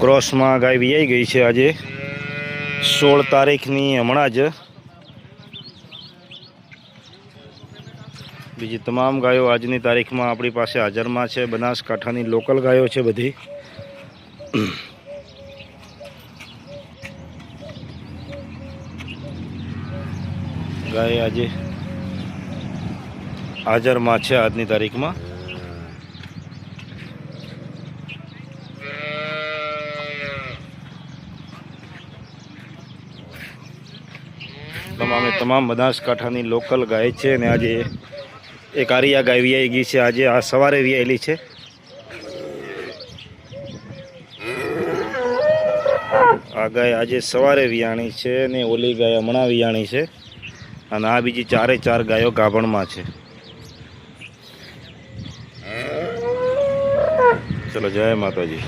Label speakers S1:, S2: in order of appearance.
S1: ક્રોસમાં ગાય વિયાઈ ગઈ છે આજે 16 તારીખની હમણાં જ। બીજી તમામ ગાયો આજની તારીખમાં આપણી પાસે હાજરમાં છે। બનાસકાંઠાની લોકલ ગાયો છે બધી। ગાય આજે હાજરમાં છે આજની તારીખમાં। તમામ બનાસકાંઠાની લોકલ ગાય છે ને આજે એક આરિયા ગાય વિયાઈ ગઈ છે। આજે આ સવારે વિયાયેલી છે। આ ગાય આજે સવારે વિયાણી છે ને ઓલી ગાય હમણાં વિયાણી છે અને આ બીજી 4 ગાયો ગાભણમાં છે। ચલો, જય માતાજી।